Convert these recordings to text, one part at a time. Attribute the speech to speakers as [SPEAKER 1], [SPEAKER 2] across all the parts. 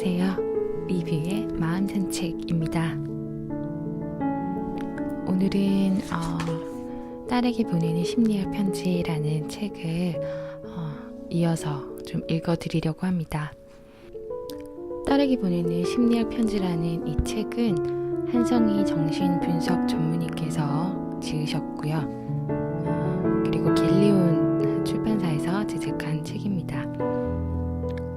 [SPEAKER 1] 안녕하세요. 리뷰의 마음산책입니다. 오늘은 딸에게 보내는 심리학 편지라는 책을 이어서 좀 읽어드리려고 합니다. 딸에게 보내는 심리학 편지라는 이 책은 한성희 정신분석 전문의께서 지으셨고요. 그리고 갤리온 출판사에서 제작한 책입니다.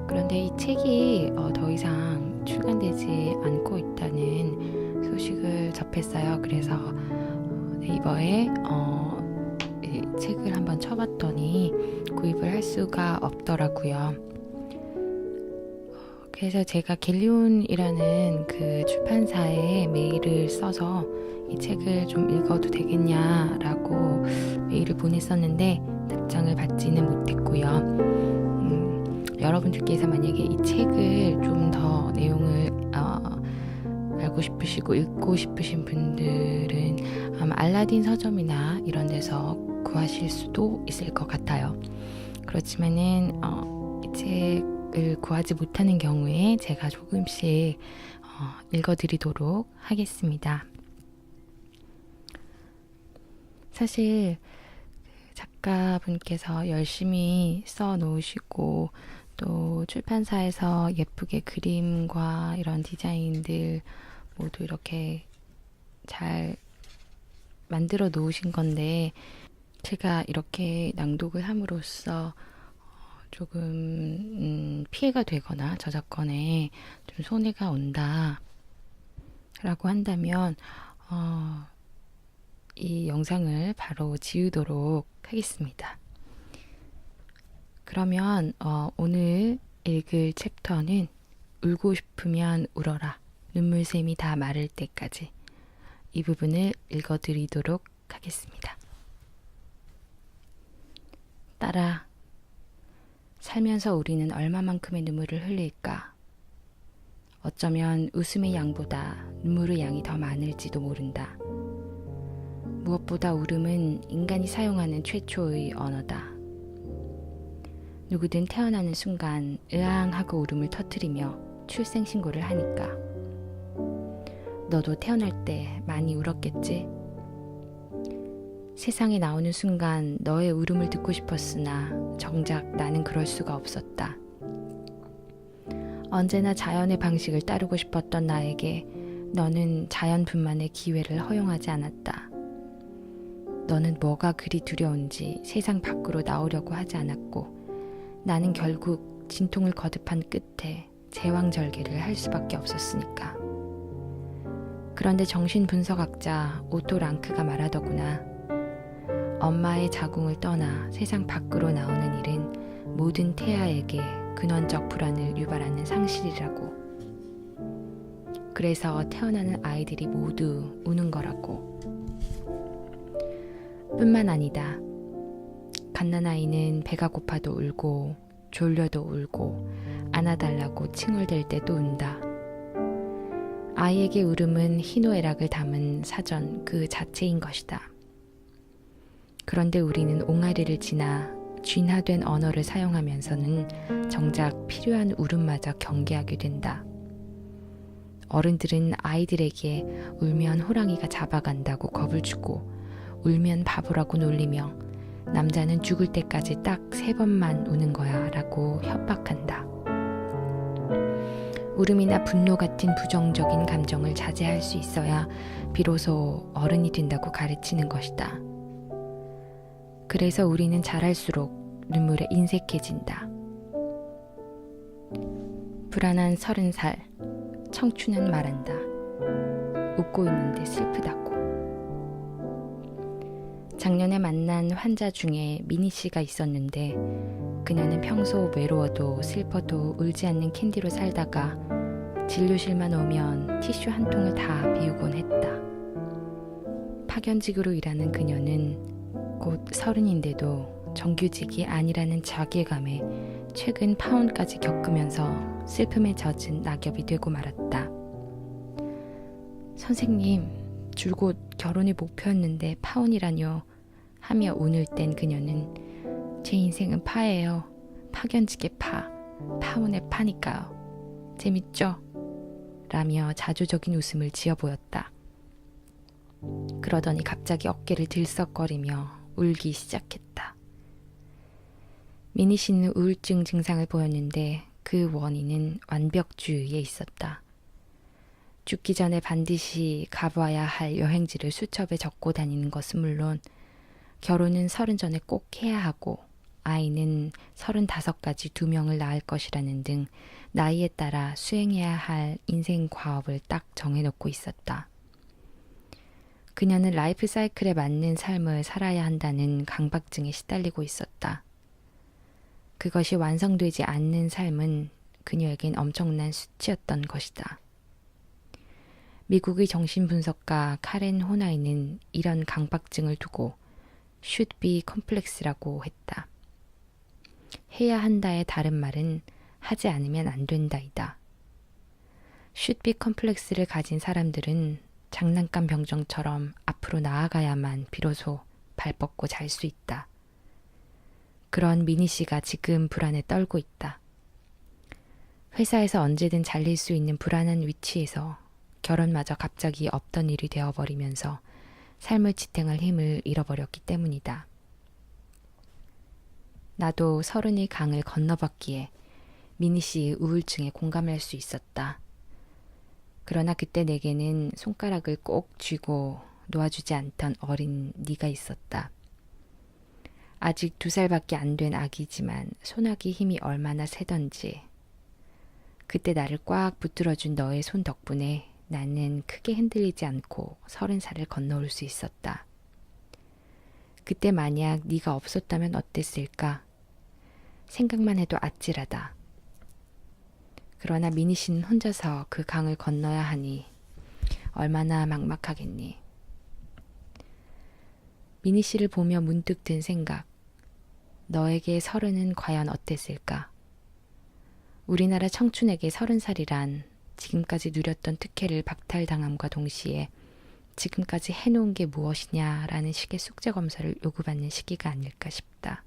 [SPEAKER 1] 그런데 이 책이 더 이상 출간되지 않고 있다는 소식을 접했어요. 그래서 네이버에 이 책을 한번 쳐봤더니 구입을 할 수가 없더라고요. 그래서 제가 갤리온이라는 그 출판사에 메일을 써서 이 책을 좀 읽어도 되겠냐라고 메일을 보냈었는데 답장을 받지는 못했고요. 여러분들께서 만약에 이 책을 좀 더 내용을 알고 싶으시고 읽고 싶으신 분들은 아마 알라딘 서점이나 이런 데서 구하실 수도 있을 것 같아요. 그렇지만은 이 책을 구하지 못하는 경우에 제가 조금씩 읽어드리도록 하겠습니다. 사실 작가분께서 열심히 써놓으시고 또 출판사에서 예쁘게 그림과 이런 디자인들 모두 이렇게 잘 만들어 놓으신 건데 제가 이렇게 낭독을 함으로써 조금 피해가 되거나 저작권에 좀 손해가 온다 라고 한다면 이 영상을 바로 지우도록 하겠습니다. 그러면 오늘 읽을 챕터는 울고 싶으면 울어라. 눈물샘이 다 마를 때까지 이 부분을 읽어드리도록 하겠습니다. 딸아, 살면서 우리는 얼마만큼의 눈물을 흘릴까? 어쩌면 웃음의 양보다 눈물의 양이 더 많을지도 모른다. 무엇보다 울음은 인간이 사용하는 최초의 언어다. 누구든 태어나는 순간 으앙하고 울음을 터뜨리며 출생신고를 하니까. 너도 태어날 때 많이 울었겠지? 세상에 나오는 순간 너의 울음을 듣고 싶었으나 정작 나는 그럴 수가 없었다. 언제나 자연의 방식을 따르고 싶었던 나에게 너는 자연분만의 기회를 허용하지 않았다. 너는 뭐가 그리 두려운지 세상 밖으로 나오려고 하지 않았고 나는 결국 진통을 거듭한 끝에 제왕절개를 할 수밖에 없었으니까. 그런데 정신분석학자 오토 랑크가 말하더구나. 엄마의 자궁을 떠나 세상 밖으로 나오는 일은 모든 태아에게 근원적 불안을 유발하는 상실이라고. 그래서 태어나는 아이들이 모두 우는 거라고. 뿐만 아니다. 갓난아이는 배가 고파도 울고 졸려도 울고 안아달라고 칭얼댈 때도 운다. 아이에게 울음은 희노애락을 담은 사전 그 자체인 것이다. 그런데 우리는 옹알이를 지나 쥔화된 언어를 사용하면서는 정작 필요한 울음마저 경계하게 된다. 어른들은 아이들에게 울면 호랑이가 잡아간다고 겁을 주고 울면 바보라고 놀리며 남자는 죽을 때까지 딱 3번만 우는 거야 라고 협박한다. 울음이나 분노 같은 부정적인 감정을 자제할 수 있어야 비로소 어른이 된다고 가르치는 것이다. 그래서 우리는 자랄수록 눈물에 인색해진다. 불안한 30살, 청춘은 말한다. 웃고 있는데 슬프다고. 작년에 만난 환자 중에 미니 씨가 있었는데 그녀는 평소 외로워도 슬퍼도 울지 않는 캔디로 살다가 진료실만 오면 티슈 한 통을 다 비우곤 했다. 파견직으로 일하는 그녀는 곧 30인데도 정규직이 아니라는 자괴감에 최근 파혼까지 겪으면서 슬픔에 젖은 낙엽이 되고 말았다. 선생님, 줄곧 결혼이 목표였는데 파혼이라뇨 하며 운을 뗀 그녀는 제 인생은 파예요. 파견직의 파, 파혼의 파니까요. 재밌죠? 라며 자조적인 웃음을 지어 보였다. 그러더니 갑자기 어깨를 들썩거리며 울기 시작했다. 미니 씨는 우울증 증상을 보였는데 그 원인은 완벽주의에 있었다. 죽기 전에 반드시 가봐야 할 여행지를 수첩에 적고 다니는 것은 물론 결혼은 30 전에 꼭 해야 하고 아이는 35까지 2명을 낳을 것이라는 등 나이에 따라 수행해야 할 인생 과업을 딱 정해놓고 있었다. 그녀는 라이프 사이클에 맞는 삶을 살아야 한다는 강박증에 시달리고 있었다. 그것이 완성되지 않는 삶은 그녀에겐 엄청난 수치였던 것이다. 미국의 정신분석가 카렌 호나이는 이런 강박증을 두고 should be complex라고 했다. 해야 한다의 다른 말은 하지 않으면 안 된다이다. should be complex를 가진 사람들은 장난감 병정처럼 앞으로 나아가야만 비로소 발 뻗고 잘 수 있다. 그런 미니 씨가 지금 불안에 떨고 있다. 회사에서 언제든 잘릴 수 있는 불안한 위치에서 결혼마저 갑자기 없던 일이 되어버리면서 삶을 지탱할 힘을 잃어버렸기 때문이다. 나도 30의 강을 건너봤기에 미니 씨의 우울증에 공감할 수 있었다. 그러나 그때 내게는 손가락을 꼭 쥐고 놓아주지 않던 어린 네가 있었다. 아직 2살밖에 안 된 아기지만 소나기 힘이 얼마나 세던지 그때 나를 꽉 붙들어준 너의 손 덕분에 나는 크게 흔들리지 않고 30살을 건너올 수 있었다. 그때 만약 네가 없었다면 어땠을까? 생각만 해도 아찔하다. 그러나 미니 씨는 혼자서 그 강을 건너야 하니 얼마나 막막하겠니? 미니 씨를 보며 문득 든 생각. 너에게 30은 과연 어땠을까? 우리나라 청춘에게 30살이란 지금까지 누렸던 특혜를 박탈당함과 동시에 지금까지 해놓은 게 무엇이냐라는 식의 숙제검사를 요구받는 시기가 아닐까 싶다.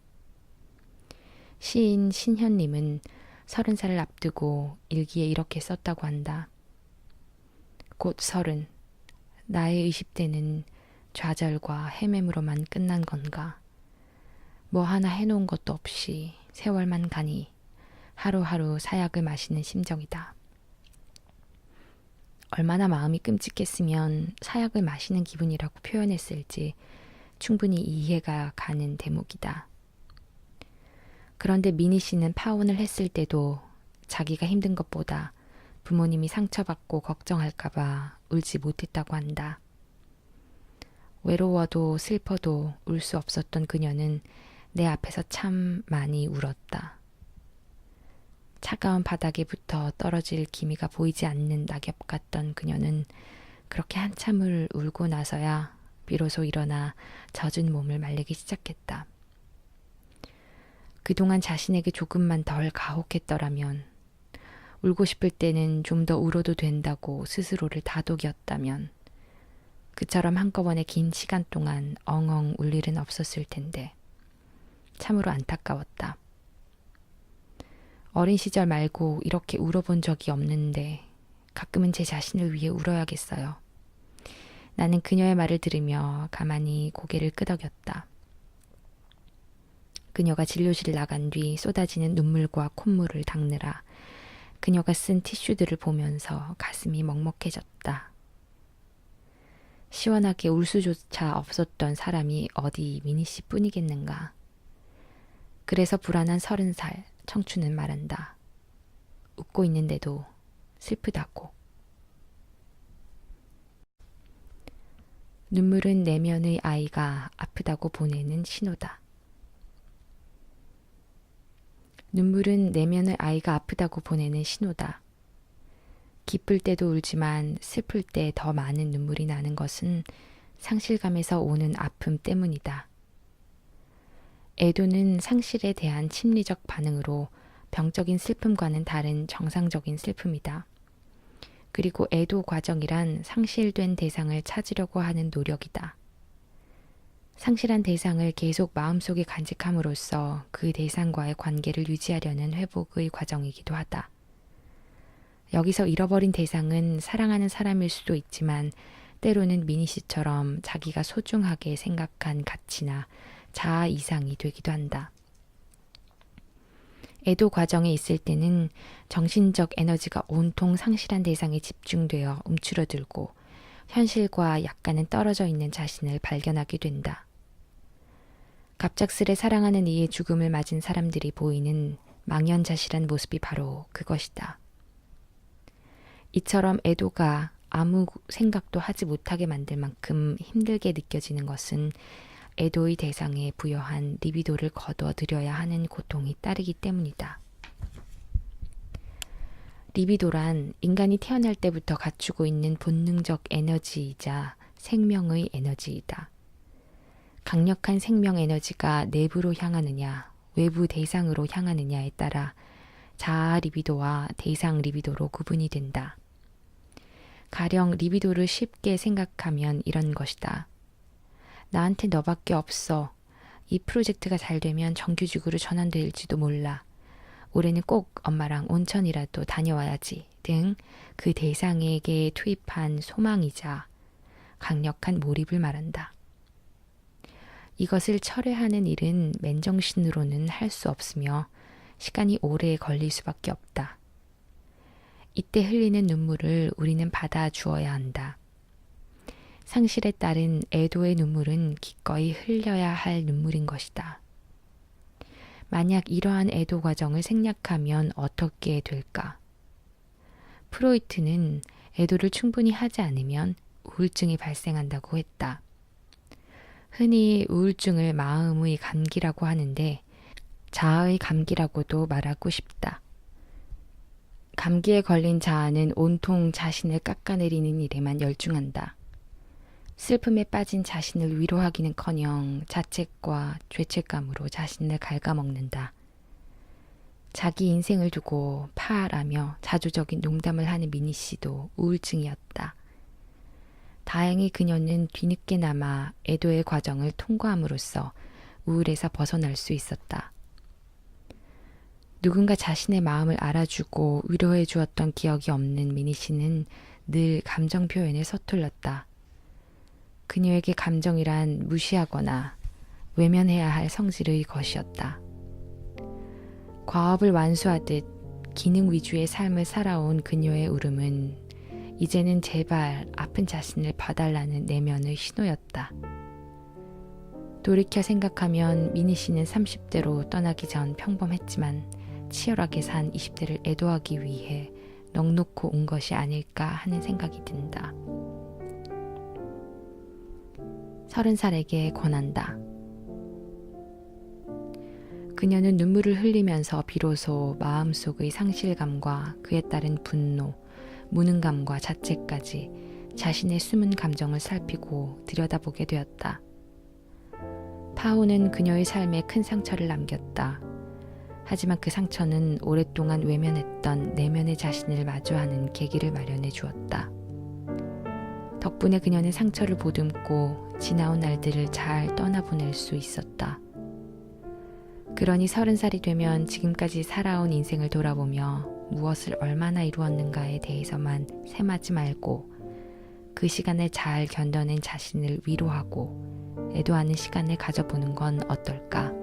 [SPEAKER 1] 시인 신현님은 30살을 앞두고 일기에 이렇게 썼다고 한다. 곧 30. 나의 20대는 좌절과 헤매므로만 끝난 건가. 뭐 하나 해놓은 것도 없이 세월만 가니 하루하루 사약을 마시는 심정이다. 얼마나 마음이 끔찍했으면 사약을 마시는 기분이라고 표현했을지 충분히 이해가 가는 대목이다. 그런데 미니 씨는 파혼을 했을 때도 자기가 힘든 것보다 부모님이 상처받고 걱정할까봐 울지 못했다고 한다. 외로워도 슬퍼도 울 수 없었던 그녀는 내 앞에서 참 많이 울었다. 차가운 바닥에 붙어 떨어질 기미가 보이지 않는 낙엽 같던 그녀는 그렇게 한참을 울고 나서야 비로소 일어나 젖은 몸을 말리기 시작했다. 그동안 자신에게 조금만 덜 가혹했더라면, 울고 싶을 때는 좀 더 울어도 된다고 스스로를 다독였다면, 그처럼 한꺼번에 긴 시간 동안 엉엉 울 일은 없었을 텐데 참으로 안타까웠다. 어린 시절 말고 이렇게 울어본 적이 없는데 가끔은 제 자신을 위해 울어야겠어요. 나는 그녀의 말을 들으며 가만히 고개를 끄덕였다. 그녀가 진료실 나간 뒤 쏟아지는 눈물과 콧물을 닦느라 그녀가 쓴 티슈들을 보면서 가슴이 먹먹해졌다. 시원하게 울 수조차 없었던 사람이 어디 미니 씨 뿐이겠는가. 그래서 불안한 30살 청춘은 말한다. 웃고 있는데도 슬프다고. 눈물은 내면의 아이가 아프다고 보내는 신호다. 눈물은 내면의 아이가 아프다고 보내는 신호다. 기쁠 때도 울지만 슬플 때 더 많은 눈물이 나는 것은 상실감에서 오는 아픔 때문이다. 애도는 상실에 대한 심리적 반응으로 병적인 슬픔과는 다른 정상적인 슬픔이다. 그리고 애도 과정이란 상실된 대상을 찾으려고 하는 노력이다. 상실한 대상을 계속 마음속에 간직함으로써 그 대상과의 관계를 유지하려는 회복의 과정이기도 하다. 여기서 잃어버린 대상은 사랑하는 사람일 수도 있지만 때로는 미니 씨처럼 자기가 소중하게 생각한 가치나 자아 이상이 되기도 한다. 애도 과정에 있을 때는 정신적 에너지가 온통 상실한 대상에 집중되어 움츠러들고 현실과 약간은 떨어져 있는 자신을 발견하게 된다. 갑작스레 사랑하는 이의 죽음을 맞은 사람들이 보이는 망연자실한 모습이 바로 그것이다. 이처럼 애도가 아무 생각도 하지 못하게 만들 만큼 힘들게 느껴지는 것은 애도의 대상에 부여한 리비도를 거둬들여야 하는 고통이 따르기 때문이다. 리비도란 인간이 태어날 때부터 갖추고 있는 본능적 에너지이자 생명의 에너지이다. 강력한 생명 에너지가 내부로 향하느냐, 외부 대상으로 향하느냐에 따라 자아 리비도와 대상 리비도로 구분이 된다. 가령 리비도를 쉽게 생각하면 이런 것이다. 나한테 너밖에 없어. 이 프로젝트가 잘 되면 정규직으로 전환될지도 몰라. 올해는 꼭 엄마랑 온천이라도 다녀와야지 등 그 대상에게 투입한 소망이자 강력한 몰입을 말한다. 이것을 철회하는 일은 맨정신으로는 할 수 없으며 시간이 오래 걸릴 수밖에 없다. 이때 흘리는 눈물을 우리는 받아주어야 한다. 상실에 따른 애도의 눈물은 기꺼이 흘려야 할 눈물인 것이다. 만약 이러한 애도 과정을 생략하면 어떻게 될까? 프로이트는 애도를 충분히 하지 않으면 우울증이 발생한다고 했다. 흔히 우울증을 마음의 감기라고 하는데 자아의 감기라고도 말하고 싶다. 감기에 걸린 자아는 온통 자신을 깎아내리는 일에만 열중한다. 슬픔에 빠진 자신을 위로하기는커녕 자책과 죄책감으로 자신을 갉아먹는다. 자기 인생을 두고 파하라며 자조적인 농담을 하는 미니 씨도 우울증이었다. 다행히 그녀는 뒤늦게나마 애도의 과정을 통과함으로써 우울에서 벗어날 수 있었다. 누군가 자신의 마음을 알아주고 위로해 주었던 기억이 없는 미니 씨는 늘 감정 표현에 서툴렀다. 그녀에게 감정이란 무시하거나 외면해야 할 성질의 것이었다. 과업을 완수하듯 기능 위주의 삶을 살아온 그녀의 울음은 이제는 제발 아픈 자신을 봐달라는 내면의 신호였다. 돌이켜 생각하면 미니 씨는 30대로 떠나기 전 평범했지만 치열하게 산 20대를 애도하기 위해 넋놓고 온 것이 아닐까 하는 생각이 든다. 30살에게 권한다. 그녀는 눈물을 흘리면서 비로소 마음속의 상실감과 그에 따른 분노, 무능감과 자책까지 자신의 숨은 감정을 살피고 들여다보게 되었다. 파오는 그녀의 삶에 큰 상처를 남겼다. 하지만 그 상처는 오랫동안 외면했던 내면의 자신을 마주하는 계기를 마련해 주었다. 덕분에 그녀는 상처를 보듬고 지나온 날들을 잘 떠나보낼 수 있었다. 그러니 30살이 되면 지금까지 살아온 인생을 돌아보며 무엇을 얼마나 이루었는가에 대해서만 셈하지 말고 그 시간을 잘 견뎌낸 자신을 위로하고 애도하는 시간을 가져보는 건 어떨까?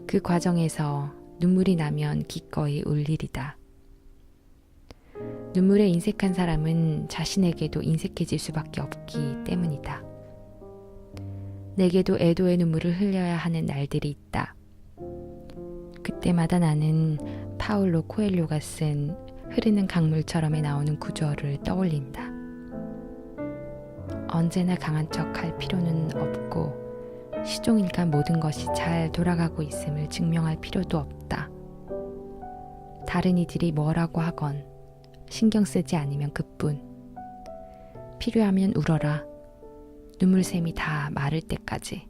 [SPEAKER 1] 그 과정에서 눈물이 나면 기꺼이 울 일이다. 눈물에 인색한 사람은 자신에게도 인색해질 수밖에 없기 때문이다. 내게도 애도의 눈물을 흘려야 하는 날들이 있다. 그때마다 나는 파울로 코엘료가 쓴 흐르는 강물처럼에 나오는 구절을 떠올린다. 언제나 강한 척 할 필요는 없고 시종일관 모든 것이 잘 돌아가고 있음을 증명할 필요도 없다. 다른 이들이 뭐라고 하건 신경 쓰지 않으면 그뿐. 필요하면 울어라. 눈물샘이 다 마를 때까지.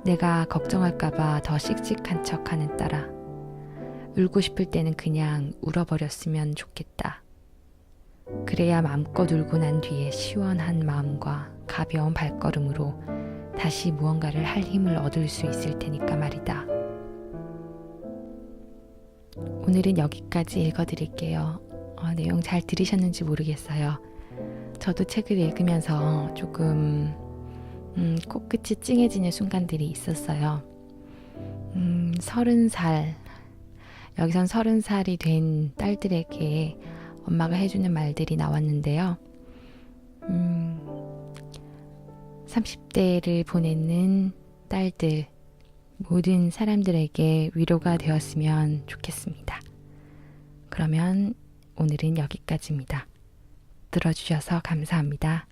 [SPEAKER 1] 내가 걱정할까봐 더 씩씩한 척하는 따라 울고 싶을 때는 그냥 울어버렸으면 좋겠다. 그래야 마음껏 울고 난 뒤에 시원한 마음과 가벼운 발걸음으로 다시 무언가를 할 힘을 얻을 수 있을 테니까 말이다. 오늘은 여기까지 읽어드릴게요. 내용 잘 들으셨는지 모르겠어요. 저도 책을 읽으면서 조금 코끝이 찡해지는 순간들이 있었어요. 30살, 여기선 30살이 된 딸들에게 엄마가 해주는 말들이 나왔는데요. 30대를 보내는 딸들, 모든 사람들에게 위로가 되었으면 좋겠습니다. 그러면 오늘은 여기까지입니다. 들어주셔서 감사합니다.